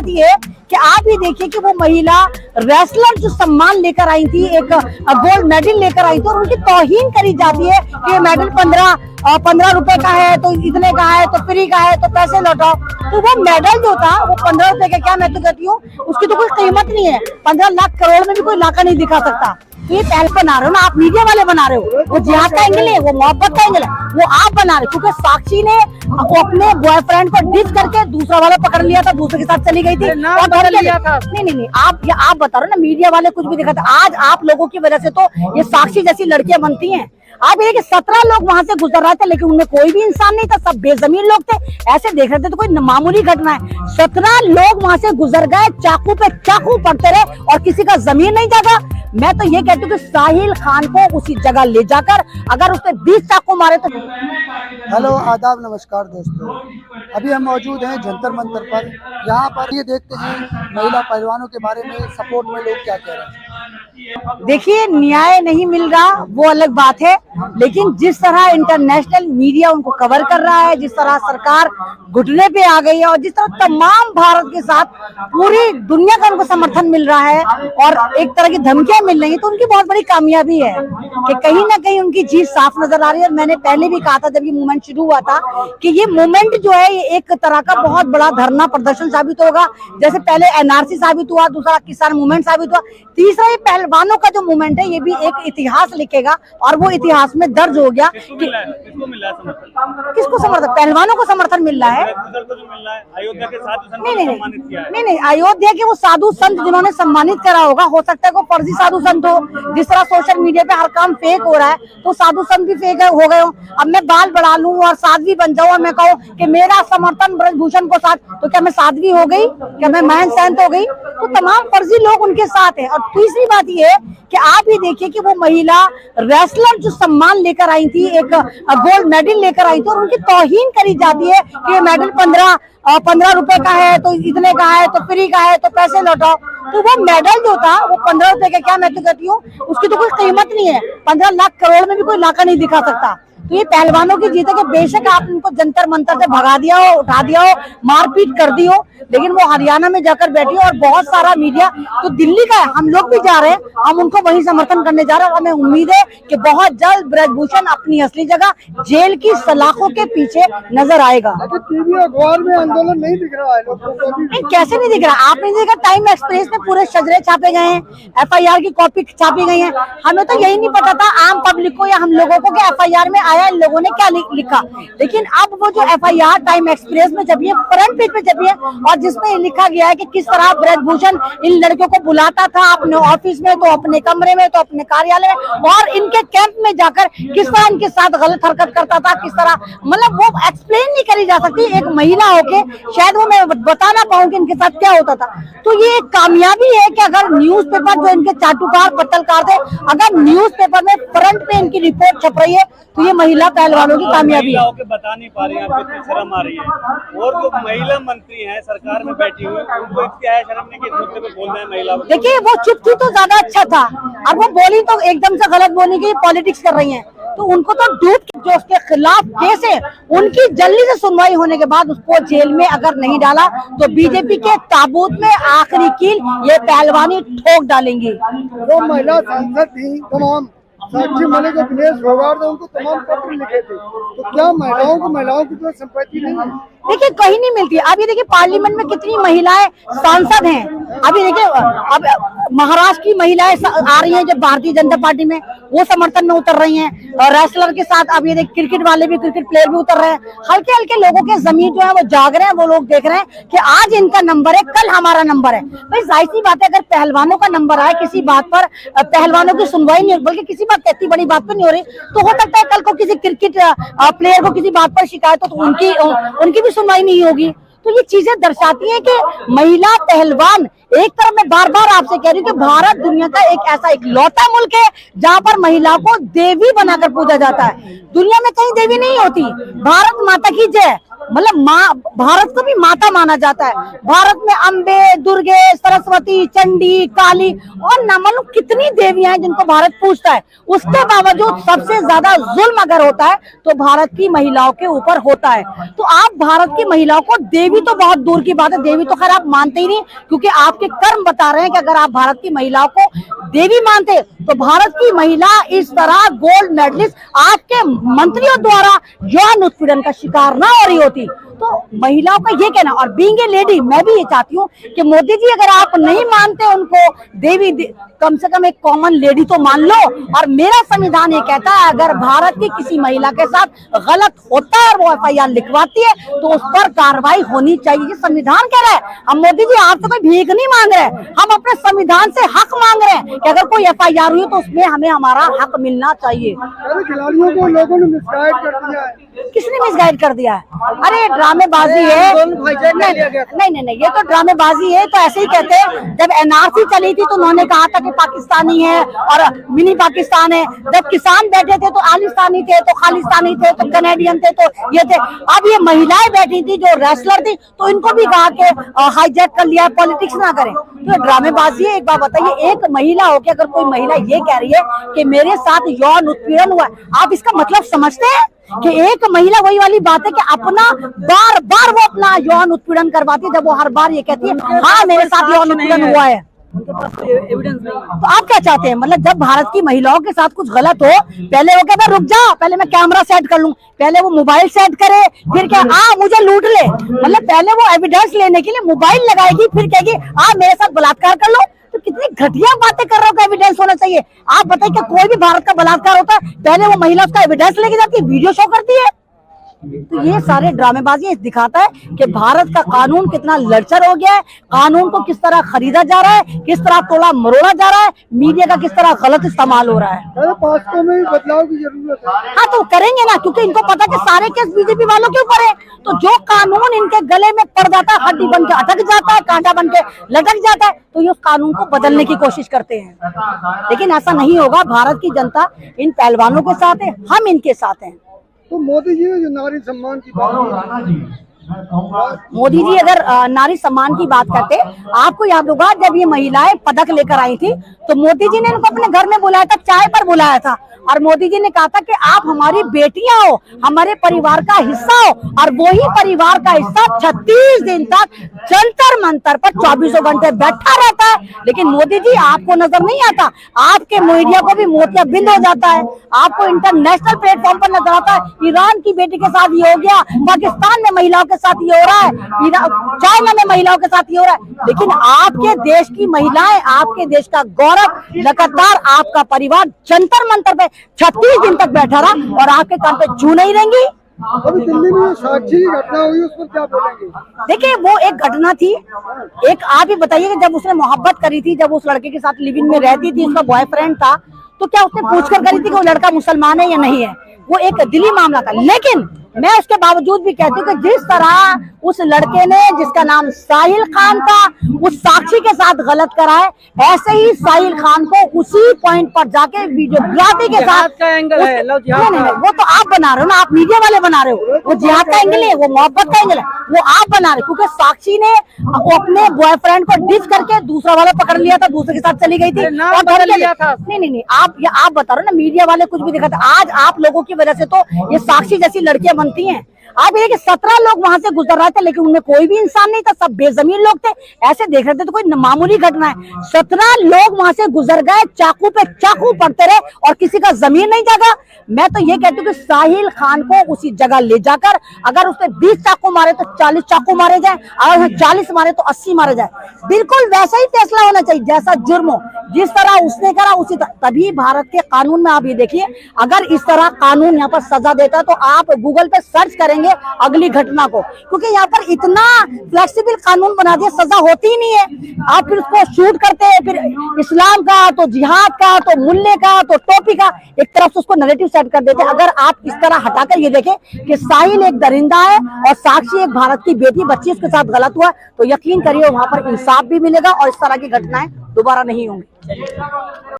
बात ये है कि आप ही देखिए कि वो महिला रेसलर जो सम्मान लेकर आई थी, एक गोल्ड मेडल लेकर आई थी, और उनकी तौहीन करी जाती है कि ये मेडल 15 रुपए का है, तो इतने का है, तो फ्री का है, तो पैसे लौटाओ। तो वो मेडल जो था वो 15 रुपए का, क्या मैं तो कहती हूँ उसकी तो कोई कीमत नहीं है। 15 लाख करोड़ में भी कोई लाका नहीं दिखा सकता। तो ये पहल बना रहे हो ना आप, मीडिया वाले बना रहे हो। वो जिहाद का एंगल है, वो मोहब्बत का एंगल है, वो आप बना रहे हो। क्योंकि साक्षी ने वो अपने बॉयफ्रेंड को डिस करके दूसरा वाला पकड़ लिया था, दूसरे के साथ चली गई थी। नहीं, आप बता रहे हो ना, मीडिया वाले कुछ भी दिखाते। आज आप लोगों की वजह से तो ये साक्षी जैसी लड़कियां बनती हैं। आप ये कि 17 लोग वहां से गुजर रहे थे, लेकिन उनमें कोई भी इंसान नहीं था, सब बेजमीन लोग थे। ऐसे देख रहे थे तो कोई मामूली घटना है। 17 लोग वहां से गुजर गए, चाकू पे चाकू पड़ते रहे और किसी का जमीन नहीं जागा। मैं तो ये कहती हूँ कि साहिल खान को उसी जगह ले जाकर अगर उसने 20 चाकू मारे तो। हेलो, आदाब, नमस्कार दोस्तों। अभी हम मौजूद हैं जंतर मंतर पर। यहाँ पर ये देखते हैं महिला पहलवानों के बारे में सपोर्ट में लोग क्या कह रहे हैं। देखिए, न्याय नहीं मिल रहा वो अलग बात है, लेकिन जिस तरह इंटरनेशनल मीडिया उनको कवर कर रहा है, जिस तरह सरकार घुटने पे आ गई है, और जिस तरह तमाम भारत के साथ पूरी दुनिया का उनको समर्थन मिल रहा है और एक तरह की धमकियां मिल रही है, तो उनकी बहुत बड़ी कामयाबी है कि कहीं ना कहीं उनकी जीत साफ नजर आ रही है। और मैंने पहले भी कहा था जब ये मूवमेंट शुरू हुआ था कि ये मूवमेंट जो है ये एक तरह का बहुत बड़ा धरना प्रदर्शन साबित होगा। जैसे पहले एनआरसी साबित हुआ, दूसरा किसान मूवमेंट साबित हुआ, तीसरा ये पहलवानों का जो मूवमेंट है ये भी एक इतिहास लिखेगा और वो इतिहास में दर्ज हो गया। किसको समर्थन? पहलवानों को समर्थन मिल रहा है। अयोध्या के साधु नहीं, अयोध्या के वो साधु संत जिन्होंने सम्मानित करा होगा, हो सकता है वो फर्जी साधु संत हो। जिस तरह सोशल मीडिया पे हर काम फेक हो रहा है, तो साधु संत भी फेक हो गए हो। अब मैं बाल बढ़ा लूं और साध्वी बन जाऊं और मैं कहूँ कि मेरा समर्थन ब्रजभूषण को साथ, तो क्या मैं साध्वी हो गई? क्या मैं महन संत हो गई? तो तमाम फर्जी लोग उनके साथ है। और तीसरी बात ये है कि आप ही देखिए कि वो महिला रेसलर जो सम्मान लेकर आई थी, एक गोल्ड मेडल लेकर आई थी, और उनकी तौहीन करी जाती है कि ये मेडल 15 रुपए का है, तो इतने का है, तो फ्री का है, तो पैसे लौटाओ। तो वो मेडल जो था वो 15 रुपए का, क्या मैं तो कहती हूँ उसकी तो कोई कीमत नहीं है। 15 लाख करोड़ में भी कोई लाका नहीं दिखा सकता। तो ये पहलवानों की जीत है कि बेशक आप इनको जंतर मंतर से भगा दिया हो, उठा दिया हो, मारपीट कर दी हो, लेकिन वो हरियाणा में जाकर बैठी और बहुत सारा मीडिया तो दिल्ली का है, हम लोग भी जा रहे हैं, हम उनको वही समर्थन करने जा रहे हैं। और हमें उम्मीद है कि बहुत जल्द ब्रजभूषण अपनी असली जगह जेल की सलाखों के पीछे नजर आएगा। टीवी अखबार में आंदोलन नहीं दिख रहा है लोगों को। कैसे नहीं दिख रहा? आपने देखा टाइम एक्सप्रेस में पूरे शजरे छापे गए हैं, FIR की कॉपी छापी गई है। हमें तो यही नहीं पता था आम पब्लिक को या हम लोगों को कि FIR में आया इन लोगों ने क्या लिखा। लेकिन अब वो जो FIR टाइम एक्सप्रेस में छपी है, फ्रंट पेज पे छपी है, और जिसमें लिखा गया है कि किस तरह ब्रजभूषण इन लड़कियों को बुलाता था अपने ऑफिस में, तो अपने कमरे में, तो अपने कार्यालय में, और इनके कैंप में जाकर किस तरह इनके साथ गलत हरकत करता था, किस तरह, मतलब वो एक्सप्लेन नहीं करी जा सकती एक महिला होके। शायद वो मैं बता ना पाऊं कि इनके साथ क्या होता था। तो ये एक कामयाबी है कि अगर न्यूज़पेपर जो इनके चाटुकार पत्तलकार थे, अगर न्यूज़पेपर में फ्रंट पे इनकी रिपोर्ट छप रही है, तो ये महिला पहलवानों की कामयाबी है। बता नहीं पा रही है, आपको शर्म आ रही है। और जो महिला मंत्री हैं सरकार में बैठी हुई, उनको इतनी आया शर्म नहीं कि इस मुद्दे पे बोल रहे हैं महिला। देखिए, वो चुप थी तो ज्यादा अच्छा था, अब वो बोली तो एकदम से गलत बोली कि पॉलिटिक्स कर रही हैं। तो उनको तो डूब जो उसके खिलाफ केस है उनकी जल्दी से सुनवाई होने के बाद उसको जेल में अगर नहीं डाला तो बीजेपी के ताबूत में आखिरी कील ये पहलवानी ठोक डालेंगी। वो महिला सांसद थी तमाम, साक्षी मलिक और दिनेश फोगाट ने उनको तमाम पत्र लिखे थे। तो क्या महिलाओं की जो संपत्ति नहीं है? देखिए, कहीं नहीं मिलती। अभी देखिए पार्लियामेंट में कितनी महिलाएं सांसद हैं। अभी देखिए, अब महाराष्ट्र की महिलाएं आ रही हैं जब भारतीय जनता पार्टी में, वो समर्थन में उतर रही हैं। और रेसलर के साथ अब ये देखिए क्रिकेट वाले भी, क्रिकेट प्लेयर भी उतर रहे हैं। हल्के हल्के लोगों के जमीन जो है वो जाग रहे हैं, वो लोग देख रहे हैं कि आज इनका नंबर है, कल हमारा नंबर है। भाई जाहिर सी बात है, अगर पहलवानों का नंबर आए किसी बात पर, पहलवानों की सुनवाई नहीं हो, बल्कि किसी बात इतनी बड़ी बात पर नहीं हो रही, तो हो सकता है कल को किसी क्रिकेट प्लेयर को किसी बात पर शिकायत हो तो उनकी भी सुनवाई नहीं होगी। तो ये चीजें दर्शाती हैं कि महिला पहलवान एक तरफ मैं बार बार आपसे कह रही हूँ कि भारत दुनिया का एक ऐसा इकलौता मुल्क है जहाँ पर महिला को देवी बनाकर पूजा जाता है। दुनिया में कहीं देवी नहीं होती। भारत माता की जय, मतलब माँ, भारत को भी माता माना जाता है। भारत में अम्बे, दुर्गे, सरस्वती, चंडी, काली और न मालूम कितनी देवियां हैं जिनको भारत पूजता है। उसके बावजूद सबसे ज्यादा जुल्म अगर होता है तो भारत की महिलाओं के ऊपर होता है। तो आप भारत की महिलाओं को देवी तो बहुत दूर की बात है, देवी तो खैर आप मानते ही नहीं, क्योंकि आपके कर्म बता रहे हैं कि अगर आप भारत की महिलाओं को देवी मानते तो भारत की महिला इस तरह गोल्ड मेडलिस्ट आपके मंत्रियों द्वारा यौन उत्पीड़न का शिकार ना हो रही होती। तो महिलाओं का ये कहना, और बीइंग ए लेडी मैं भी ये चाहती हूँ कि मोदी जी अगर आप नहीं मानते उनको देवी, कम से कम एक कॉमन लेडी तो मान लो। और मेरा संविधान ये कहता है अगर भारत की किसी महिला के साथ गलत होता है और वो FIR लिखवाती है तो उस पर कार्रवाई होनी चाहिए। ये संविधान कह रहा है। हम मोदी जी आपसे कोई भीख नहीं मांग रहे, हम अपने संविधान से हक मांग रहे हैं कि अगर कोई FIR हुई तो उसमें हमें हमारा हक मिलना चाहिए। खिलाड़ियों को लोगों ने मिसगाइड कर दिया है। किसने मिसगाइड कर दिया है? अरे ड्रामेबाजी है। नहीं, ये तो ड्रामेबाजी है। तो ऐसे ही कहते हैं, जब NRC चली थी तो उन्होंने कहा था कि पाकिस्तानी है और मिनी पाकिस्तान है। जब किसान बैठे थे तो आलिस्तानी थे, तो खालिस्तानी थे, तो कनेडियन थे, तो ये थे। अब ये महिलाएं बैठी थी जो रेसलर थी तो इनको भी कहा कि हाईजैक कर लिया, पॉलिटिक्स ना करें। तो ड्रामेबाजी है। एक बात बताइए, एक महिला होकर अगर कोई महिला ये कह रही है कि मेरे साथ यौन उत्पीड़न हुआ, आप इसका मतलब समझते हैं कि एक महिला, वही वाली बात है कि अपना बार बार वो अपना यौन उत्पीड़न करवाती है, जब वो हर बार ये कहती है हाँ मेरे साथ यौन उत्पीड़न हुआ है। उनके पास एविडेंस नहीं है। तो आप क्या चाहते हैं? मतलब जब भारत की महिलाओं के साथ कुछ गलत हो, पहले वो कहता है रुक जाओ, पहले मैं कैमरा सेट कर लूं, पहले वो मोबाइल सेट करे, फिर क्या मुझे लूट ले। मतलब पहले वो एविडेंस लेने के लिए मोबाइल लगाएगी, फिर कहेगी मेरे साथ बलात्कार कर लो। तो कितनी घटिया बातें कर रहे हो, एविडेंस होना चाहिए। आप बताइए कि कोई भी भारत का बलात्कार होता है पहले वो महिला उसका एविडेंस लेके जाती है, वीडियो शो करती है। तो ये सारे ड्रामेबाजी दिखाता है कि भारत का कानून कितना लड़चर हो गया है, कानून को किस तरह खरीदा जा रहा है, किस तरह तोड़ा मरोड़ा जा रहा है, मीडिया का किस तरह गलत इस्तेमाल हो रहा है। पास्को में भी बदलाव की जरूरत है। हाँ तो करेंगे ना, क्योंकि इनको पता कि सारे केस बीजेपी वालों के ऊपर है। तो जो कानून इनके गले में पड़ जाता है, हड्डी बन के अटक जाता है, कांटा बन के लटक जाता है, तो ये उस कानून को बदलने की कोशिश करते हैं। लेकिन ऐसा नहीं होगा। भारत की जनता इन पहलवानों के साथ है, हम इनके साथ हैं। तो मोदी जी ने जो नारी सम्मान की बात की, मोदी जी अगर नारी सम्मान की बात करते, आपको याद होगा जब ये महिलाएं पदक लेकर आई थी तो मोदी जी ने इनको अपने घर में बुलाया था, चाय पर बुलाया था, और मोदी जी ने कहा था कि आप हमारी बेटियां हो, हमारे परिवार का हिस्सा हो। और वही परिवार का हिस्सा 36 दिन तक जंतर मंतर पर 24 घंटे बैठा रहता है। लेकिन मोदी जी आपको नजर नहीं आता, आपके मीडिया को भी मोतियाबिंद हो जाता है। आपको इंटरनेशनल प्लेटफॉर्म पर नजर आता है ईरान की बेटी के साथ ये हो गया, पाकिस्तान में महिलाओं के साथ ये हो रहा है, चाइना में महिलाओं के साथ ये हो रहा है। लेकिन आपके देश की महिलाएं, आपके देश का गौरव, लगातार आपका परिवार जंतर मंतर पे 36 दिन तक बैठा रहा और आपके कान पे जू नहीं रहेंगी। अभी दिल्ली में साक्षी की घटना हुई, उस पर क्या बोलेंगे? देखिए वो एक घटना थी। एक आप ही बताइए कि जब उसने मोहब्बत करी थी, जब उस लड़के के साथ लिविंग में रहती थी, उसका बॉयफ्रेंड था, तो क्या उसने पूछकर करी थी कि वो लड़का मुसलमान है या नहीं है? वो एक दिली मामला था। लेकिन मैं उसके बावजूद भी कहती हूँ कि जिस तरह उस लड़के ने, जिसका नाम साहिल खान था, उस साक्षी के साथ गलत करा है, ऐसे ही साहिल खान को उसी पॉइंट पर जाके वीडियोग्राफी के साथ का एंगल है, नहीं, वो तो आप बना रहे हो ना, आप मीडिया वाले बना रहे हो। वो जिहाद का एंगल है, वो मोहब्बत का एंगल है, वो आप बना रहे हो। क्योंकि साक्षी ने अपने बॉयफ्रेंड को डिच करके दूसरा वाला पकड़ लिया था, दूसरे के साथ चली गई थी और धर लिया था। नहीं, आप बता रहे हो ना, मीडिया वाले कुछ भी दिखाते। आज आप लोगों की वजह से तो ये साक्षी जैसी लड़कियां बनती हैं। आप ये कि 17 लोग वहां से गुजर रहे थे, लेकिन उनमें कोई भी इंसान नहीं था, सब बेजमीन लोग थे। ऐसे देख रहे थे तो कोई मामूली घटना है। 17 लोग वहां से गुजर गए, चाकू पे चाकू पड़ते रहे और किसी का जमीन नहीं जागा। मैं तो ये कहती हूँ कि साहिल खान को उसी जगह ले जाकर, अगर उसने 20 चाकू मारे तो 40 चाकू मारे जाए, अगर 40 मारे तो 80 मारे जाए। बिल्कुल वैसा ही फैसला होना चाहिए जैसा जुर्म हो। जिस तरह उसने करा उसी तभी भारत के कानून में आप ये देखिए, अगर इस तरह कानून यहाँ पर सजा देता है तो आप गूगल पे सर्च करेंगे अगली घटना को, क्योंकि यहाँ पर इतना फ्लेक्सिबल कानून बना दिया, सजा होती ही नहीं है। आप फिर उसको शूट करते हैं, फिर इस्लाम का तो जिहाद का तो मुल्ले का तो टोपी का, एक तरफ से उसको नैरेटिव सेट कर देते हैं। अगर आप इस तरह हटाकर ये देखें कि साहिल एक दरिंदा है और साक्षी एक भारत की बेटी बच्ची उसके साथ गलत हुआ, तो यकीन करिए वहां पर इंसाफ भी मिलेगा और इस तरह की घटनाएं दोबारा नहीं होंगी।